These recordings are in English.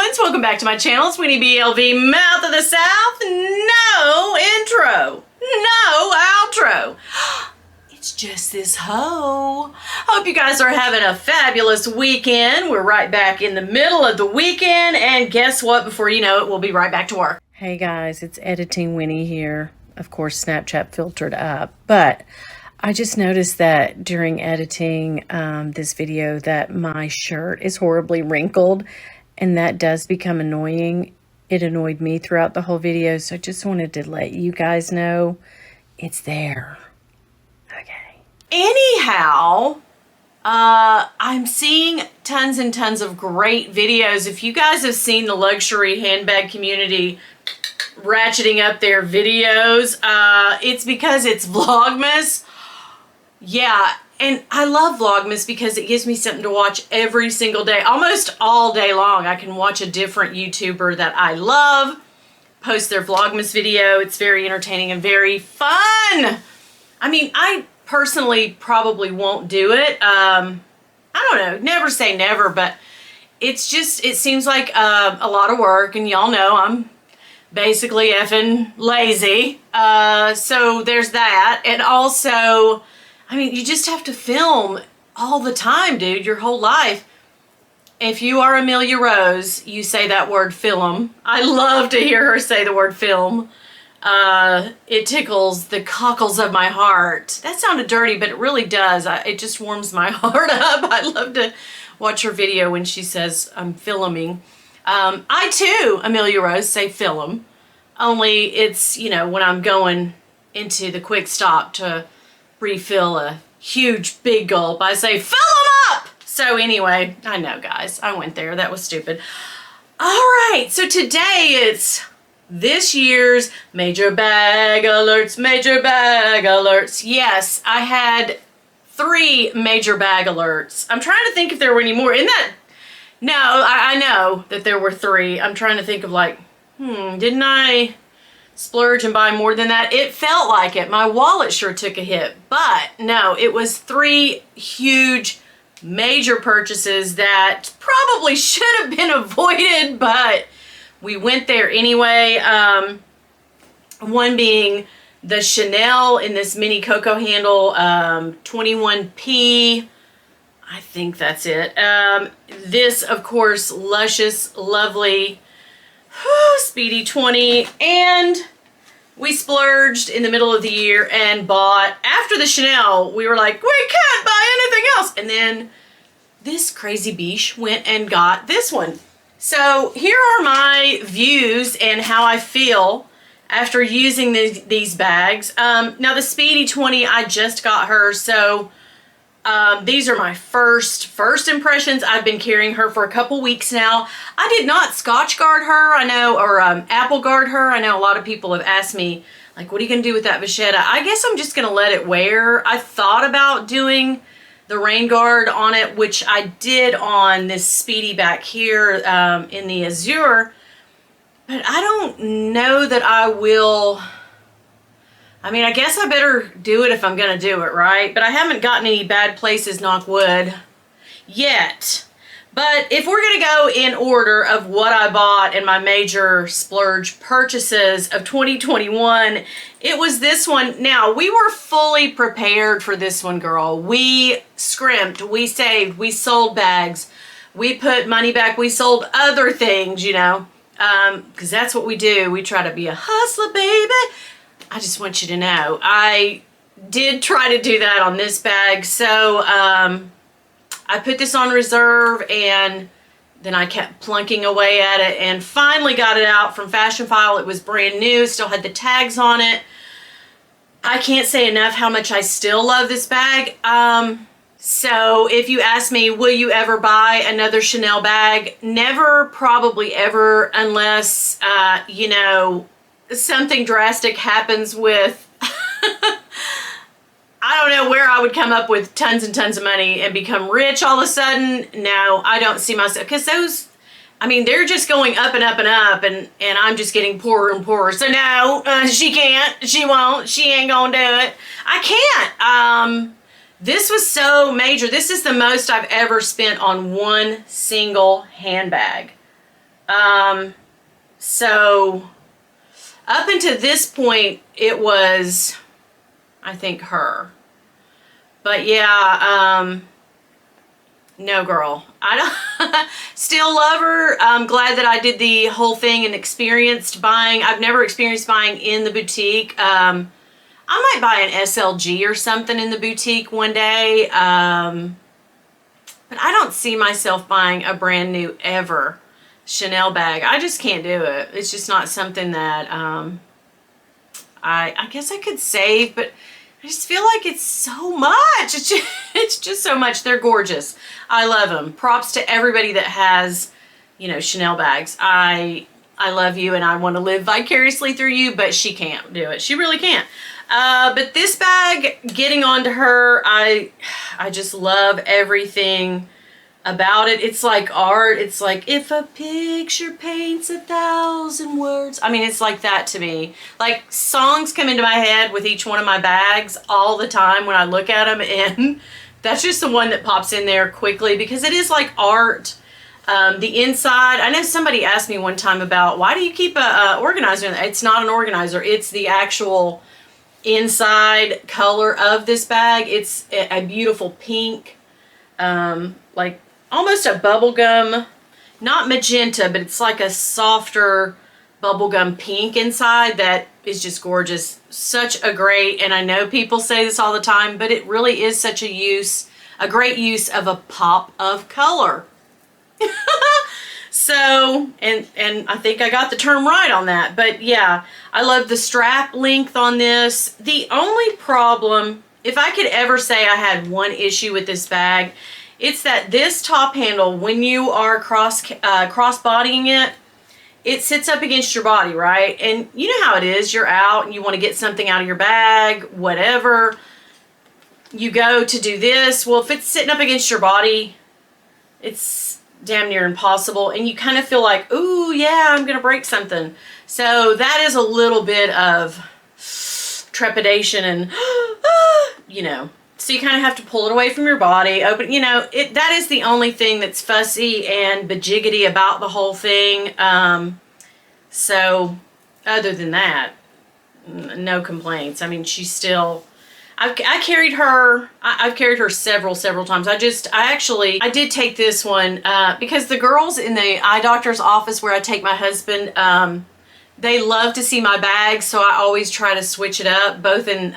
friends, welcome back to my channel. It's Winnie BLV, Mouth of the South. No intro, no outro. It's just this hoe. Hope you guys are having a fabulous weekend. We're right back in the middle of the weekend, and guess what? Before you know it, we'll be right back to work. Hey guys, it's Editing Winnie here. Of course, Snapchat filtered up, but I just noticed that during editing this video that my shirt is horribly wrinkled, and that does become annoying. It annoyed me throughout the whole video, so I just wanted to let you guys know it's there. Okay. Anyhow, I'm seeing tons and tons of great videos. If you guys have seen the luxury handbag community ratcheting up their videos, it's because it's Vlogmas. Yeah, and I love Vlogmas because it gives me something to watch every single day, almost all day long. I can watch a different YouTuber that I love post their Vlogmas video. It's very entertaining and very fun. I mean, I personally probably won't do it. I don't know, never say never, but it's just, it seems like a lot of work, and y'all know I'm basically effing lazy. So there's that, and also, I mean, you just have to film all the time, dude, your whole life. If you are Amelia Rose, you say that word film. I love to hear her say the word film. It tickles the cockles of my heart. That sounded dirty, but it really does. It just warms my heart up. I love to watch her video when she says I'm filming. I too, Amelia Rose, say film. Only it's, you know, when I'm going into the quick stop to refill a huge big gulp, I say fill them up. So anyway, I know guys, I went there, that was stupid. All right, so today it's this year's major bag alerts, major bag alerts. Yes, I had 3 major bag alerts. I'm trying to think if there were any more. No, I know that there were 3. I'm trying to think of like, didn't I splurge and buy more than that? It felt like it. My wallet sure took a hit, but no, it was 3 huge major purchases that probably should have been avoided, but we went there anyway. One being the Chanel in this mini cocoa handle, 21p. I think that's it. This, of course, luscious, lovely, Speedy 20, and we splurged in the middle of the year and bought, after the Chanel, we were like, we can't buy anything else. And then this crazy biche went and got this one. So here are my views and how I feel after using these bags. Now the Speedy 20, I just got her, so these are my first impressions. I've been carrying her for a couple weeks now. I did not Scotch guard her, I know, or Apple guard her. I know a lot of people have asked me, like, what are you going to do with that vachetta? I guess I'm just going to let it wear. I thought about doing the rain guard on it, which I did on this Speedy back here in the Azure, but I don't know that I will. I mean, I guess I better do it if I'm going to do it, right? But I haven't gotten any bad places, knock wood, yet. But if we're going to go in order of what I bought in my major splurge purchases of 2021, it was this one. Now, we were fully prepared for this one, girl. We scrimped, we saved, we sold bags, we put money back, we sold other things, you know, because that's what we do. We try to be a hustler, baby. I just want you to know, I did try to do that on this bag. So I put this on reserve, and then I kept plunking away at it and finally got it out from Fashion File. It was brand new, still had the tags on it. I can't say enough how much I still love this bag. So if you ask me, will you ever buy another Chanel bag? Never, probably ever, unless, you know, something drastic happens with, I don't know where I would come up with tons and tons of money and become rich all of a sudden. No, I don't see myself, because those, I mean, they're just going up and up and up, and I'm just getting poorer and poorer. So no, she can't, she won't, she ain't gonna do it. I can't. This was so major. This is the most I've ever spent on one single handbag. So up until this point, it was, I think, her. But yeah, no, girl. I don't still love her. I'm glad that I did the whole thing and experienced buying. I've never experienced buying in the boutique. I might buy an SLG or something in the boutique one day. But I don't see myself buying a brand new ever Chanel bag. I just can't do it. It's just not something that I guess I could save, but I just feel like it's so much. It's just so much. They're gorgeous. I love them. Props to everybody that has, you know, Chanel bags. I love you and I want to live vicariously through you, but she can't do it. She really can't. But this bag, getting onto her, I just love everything about it. It's like art. It's like, if a picture paints 1,000 words. I mean, it's like that to me. Like, songs come into my head with each one of my bags all the time when I look at them, and that's just the one that pops in there quickly because it is like art. The inside, I know somebody asked me one time about, why do you keep a organizer? It's not an organizer. It's the actual inside color of this bag. It's a beautiful pink, like almost a bubblegum, not magenta, but it's like a softer bubblegum pink inside that is just gorgeous. Such a great, and I know people say this all the time, but it really is such a great use of a pop of color. So, and I think I got the term right on that, but yeah, I love the strap length on this. The only problem, if I could ever say I had one issue with this bag, it's that this top handle, when you are cross-bodying it, it sits up against your body, right? And you know how it is. You're out and you want to get something out of your bag, whatever. You go to do this. Well, if it's sitting up against your body, it's damn near impossible. And you kind of feel like, ooh, yeah, I'm going to break something. So that is a little bit of trepidation and, you know. So you kind of have to pull it away from your body, open, you know, that is the only thing that's fussy and bajiggity about the whole thing. So other than that, no complaints. I mean, she's still, I've carried her several times. I did take this one, because the girls in the eye doctor's office where I take my husband, they love to see my bags. So I always try to switch it up, both in,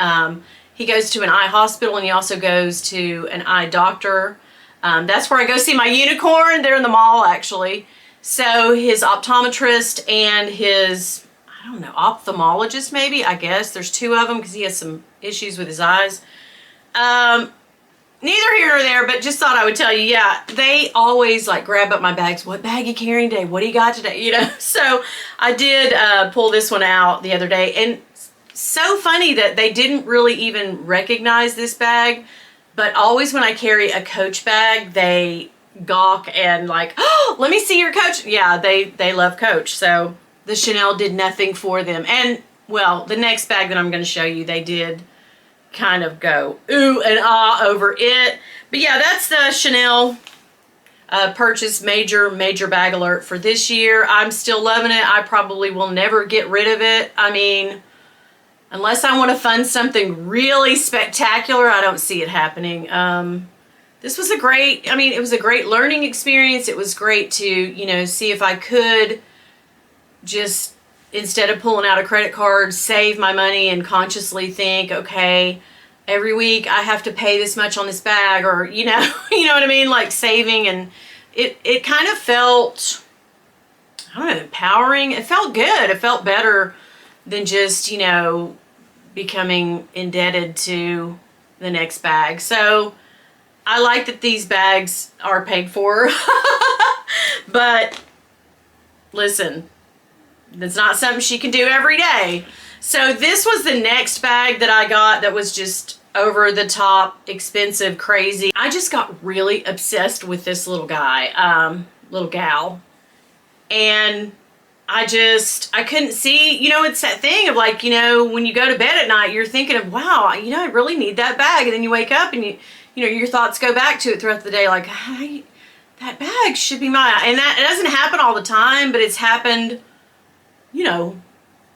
he goes to an eye hospital and he also goes to an eye doctor. That's where I go see my unicorn. They're in the mall, actually. So his optometrist and his, I don't know, ophthalmologist maybe, I guess. There's two of them because he has some issues with his eyes. Neither here nor there, but just thought I would tell you, yeah, they always like grab up my bags. What bag you carrying today? What do you got today? You know, so I did pull this one out the other day, and so funny that they didn't really even recognize this bag, but always when I carry a Coach bag, they gawk and like, oh, let me see your Coach. Yeah, they love Coach. So the Chanel did nothing for them. And well, the next bag that I'm going to show you, they did kind of go ooh and ah over it. But yeah, that's the Chanel purchase major bag alert for this year. I'm still loving it. I probably will never get rid of it. I mean, unless I want to fund something really spectacular, I don't see it happening. This was it was a great learning experience. It was great to, you know, see if I could just, instead of pulling out a credit card, save my money and consciously think, okay, every week I have to pay this much on this bag, or, you know, you know what I mean? Like saving, and it kind of felt, I don't know, empowering. It felt good. It felt better than just, you know, becoming indebted to the next bag. So I like that these bags are paid for. But listen, that's not something she can do every day. So this was the next bag that I got that was just over the top, expensive, crazy. I just got really obsessed with this little guy, little gal. And I couldn't see, you know, it's that thing of like, you know, when you go to bed at night, you're thinking of, wow, you know, I really need that bag. And then you wake up and you know, your thoughts go back to it throughout the day. Like, hey, that bag should be mine. And that it doesn't happen all the time, but it's happened, you know,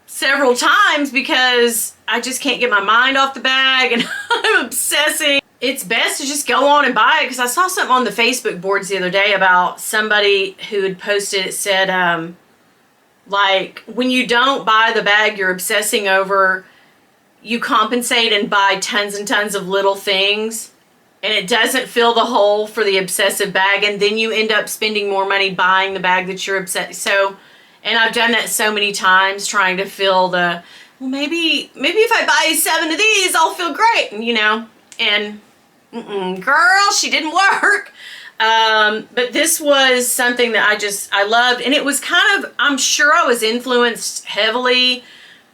several times because I just can't get my mind off the bag and I'm obsessing. It's best to just go on and buy it, because I saw something on the Facebook boards the other day about somebody who had posted, it said, like, when you don't buy the bag you're obsessing over, you compensate and buy tons and tons of little things, and it doesn't fill the hole for the obsessive bag, and then you end up spending more money buying the bag that you're obsessed. So, and I've done that so many times, trying to fill the, well, maybe if I buy 7 of these, I'll feel great, you know, and girl, she didn't work. But this was something that I loved, and it was kind of, I'm sure I was influenced heavily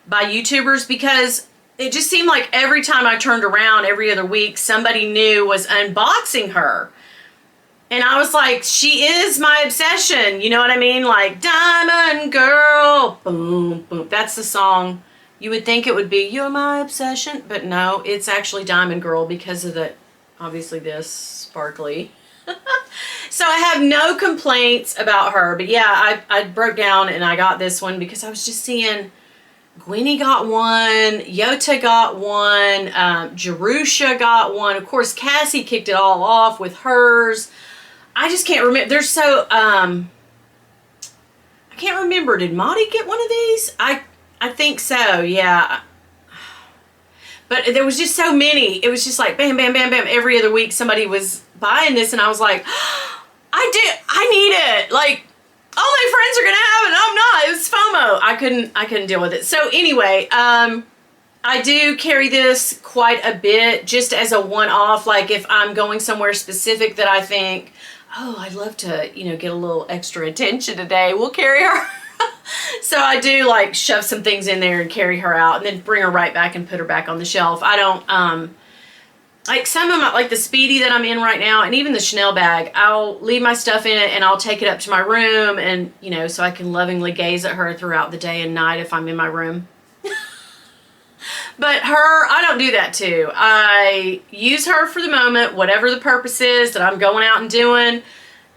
by YouTubers, because it just seemed like every time I turned around every other week, somebody new was unboxing her. And I was like, she is my obsession. You know what I mean? Like, Diamond Girl, boom, boom. That's the song. You would think it would be, you're my obsession, but no, it's actually Diamond Girl because of the, obviously this sparkly. So I have no complaints about her, but yeah, I broke down and I got this one because I was just seeing Winnie got one, Yota got one, Jerusha got one. Of course, Cassie kicked it all off with hers. I just can't remember. They're so, I can't remember. Did Maudie get one of these? I think so, yeah. But there was just so many. It was just like bam, bam, bam, bam. Every other week somebody was buying this, and I was like, I need it. Like, all my friends are gonna have it and I'm not. It was FOMO. I couldn't deal with it. So anyway, I do carry this quite a bit just as a one-off. Like if I'm going somewhere specific that I think, oh, I'd love to, you know, get a little extra attention today, we'll carry her. So I do like shove some things in there and carry her out and then bring her right back and put her back on the shelf. I don't, like some of my, like the Speedy that I'm in right now, and even the Chanel bag, I'll leave my stuff in it and I'll take it up to my room, and, you know, so I can lovingly gaze at her throughout the day and night if I'm in my room. But her, I don't do that too. I use her for the moment, whatever the purpose is that I'm going out and doing.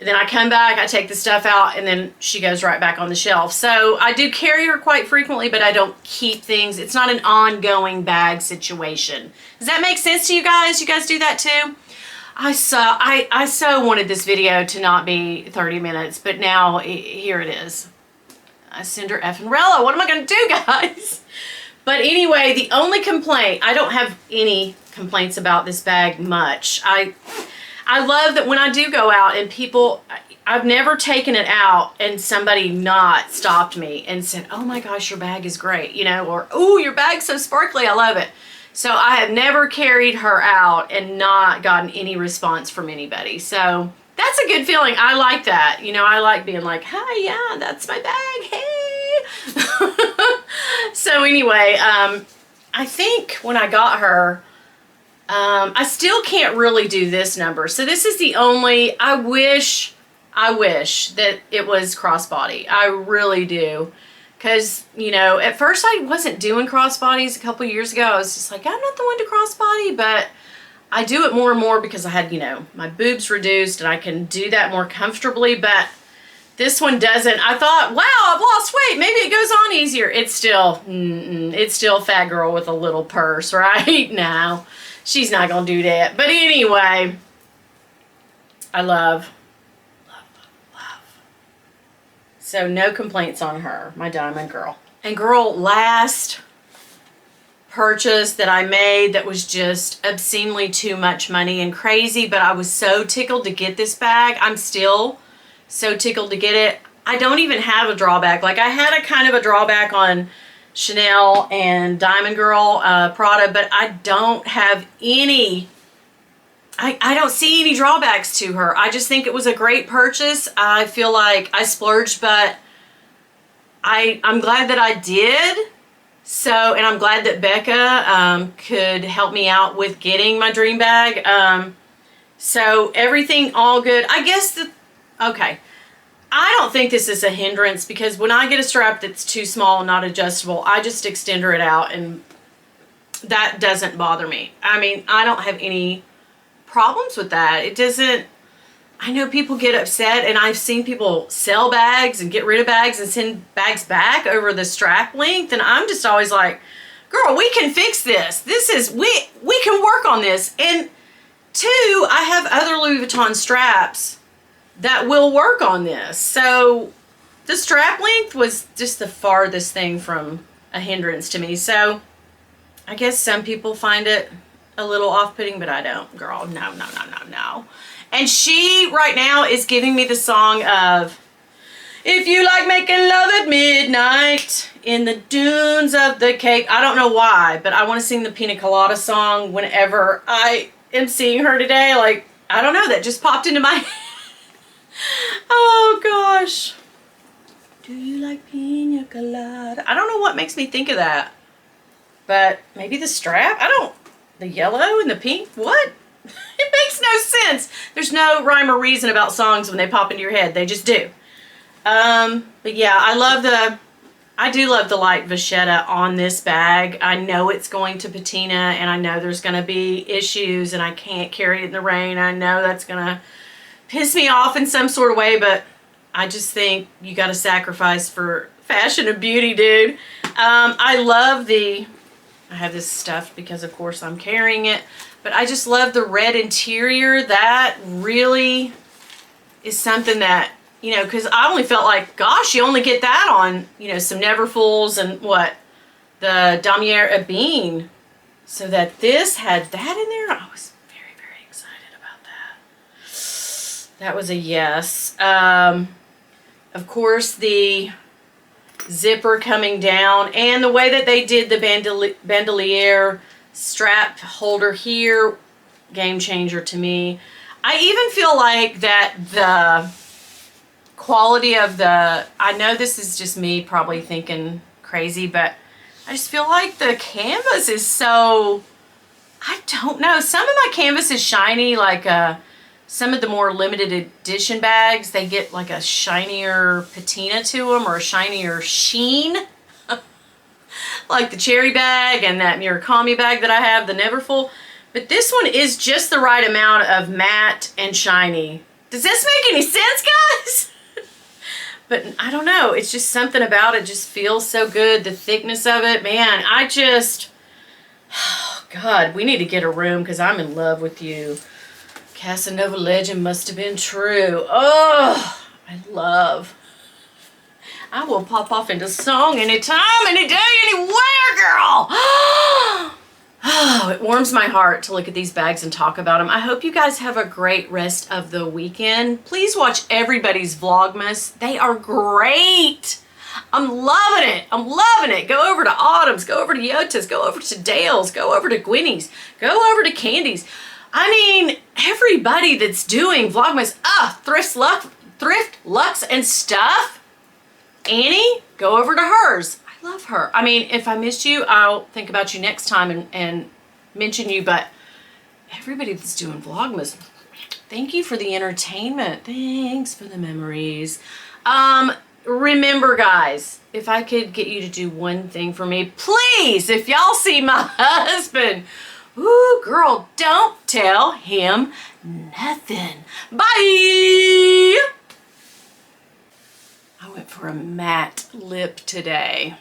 Then I come back, I take the stuff out, and then she goes right back on the shelf. So I do carry her quite frequently, but I don't keep things. It's not an ongoing bag situation. Does that make sense to you guys? You guys do that too? I so wanted this video to not be 30 minutes, but now here it is. I send her effing Rella. What am I going to do, guys? But anyway, the only complaint, I don't have any complaints about this bag much. I love that when I do go out and people, I've never taken it out and somebody not stopped me and said, oh my gosh, your bag is great, you know, or, oh, your bag's so sparkly, I love it. So I have never carried her out and not gotten any response from anybody. So that's a good feeling. I like that. You know, I like being like, hi, yeah, that's my bag, hey. So anyway, I think when I got her, I still can't really do this number. So this is the only, I wish that it was crossbody. I really do. Because, you know, at first I wasn't doing crossbodies a couple years ago. I was just like, I'm not the one to crossbody, but I do it more and more because I had, you know, my boobs reduced and I can do that more comfortably, but this one doesn't. I thought, wow, I've lost weight. Maybe it goes on easier. It's still fat girl with a little purse, right? No. She's not going to do that. But anyway, I love. So no complaints on her, my Diamond Girl. And girl, last purchase that I made that was just obscenely too much money and crazy, but I was so tickled to get this bag. I'm still so tickled to get it. I don't even have a drawback. Like I had a kind of a drawback on Chanel and Diamond Girl, Prada, but I don't have any, I don't see any drawbacks to her. I just think it was a great purchase. I feel like I splurged, but I'm glad that I did. So, and I'm glad that Becca could help me out with getting my dream bag. So everything all good. I guess okay. I don't think this is a hindrance because when I get a strap that's too small and not adjustable, I just extend it out and that doesn't bother me. I mean, I don't have any problems with that. It doesn't, I know people get upset, and I've seen people sell bags and get rid of bags and send bags back over the strap length, and I'm just always like, girl, we can fix this. We can work on this. And two, I have other Louis Vuitton straps that will work on this. So the strap length was just the farthest thing from a hindrance to me. So I guess some people find it a little off-putting, but I don't. Girl, no, no, no, no, no. And she right now is giving me the song of, if you like making love at midnight in the dunes of the Cape. I don't know why, but I want to sing the Pina Colada song whenever I am seeing her today. Like, I don't know, that just popped into my head. Oh gosh. Do you like Pina Colada? I don't know what makes me think of that. But maybe the strap? The yellow and the pink? What? It makes no sense. There's no rhyme or reason about songs when they pop into your head. They just do. But yeah, I do love the light vachetta on this bag. I know it's going to patina, and I know there's going to be issues, and I can't carry it in the rain. I know that's going to piss me off in some sort of way, but I just think you got to sacrifice for fashion and beauty, dude. I have this stuffed because of course I'm carrying it, but I just love the red interior. That really is something that, you know, because I only felt like, gosh, you only get that on, you know, some Neverfulls and the Damier Ebene. So that this had that in there, I was very, very excited about that. That was a yes. Of course, the zipper coming down, and the way that they did the bandolier strap holder here, game changer to me. I even feel like that the quality of I know this is just me probably thinking crazy, but I just feel like the canvas is so, I don't know, some of my canvas is shiny, like some of the more limited edition bags, they get like a shinier patina to them, or a shinier sheen. Like the cherry bag and that Murakami bag that I have, the Neverfull. But this one is just the right amount of matte and shiny. Does this make any sense, guys? But I don't know, it's just something about it just feels so good. The thickness of it, man, oh God, we need to get a room because I'm in love with you. Casanova legend must have been true. Oh, I will pop off into song anytime, any day, anywhere, girl. Oh, it warms my heart to look at these bags and talk about them. I hope you guys have a great rest of the weekend. Please watch everybody's vlogmas. They are great. I'm loving it. I'm loving it. Go over to Autumn's, go over to Yota's, go over to Dale's, go over to Winnie's, go over to Candy's. I mean, everybody that's doing vlogmas, Thrift, Lux, and stuff. Annie, go over to hers. I love her. I mean, if I missed you, I'll think about you next time and mention you, but everybody that's doing vlogmas, thank you for the entertainment. Thanks for the memories. Remember, guys, if I could get you to do one thing for me, please, if y'all see my husband, ooh, girl, don't tell him nothing. Bye! I went for a matte lip today.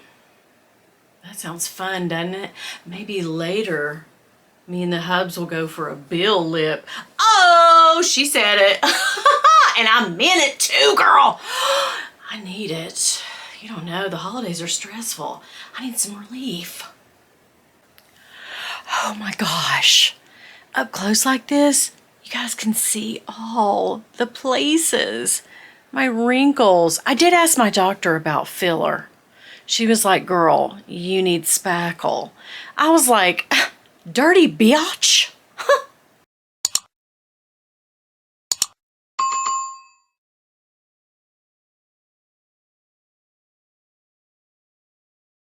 That sounds fun, doesn't it? Maybe later, me and the hubs will go for a bill lip. Oh, she said it. And I meant it too, girl. I need it. You don't know, the holidays are stressful. I need some relief. Oh my gosh. Up close like this, you guys can see all the places. My wrinkles. I did ask my doctor about filler. She was like, girl, you need spackle. I was like, dirty biatch?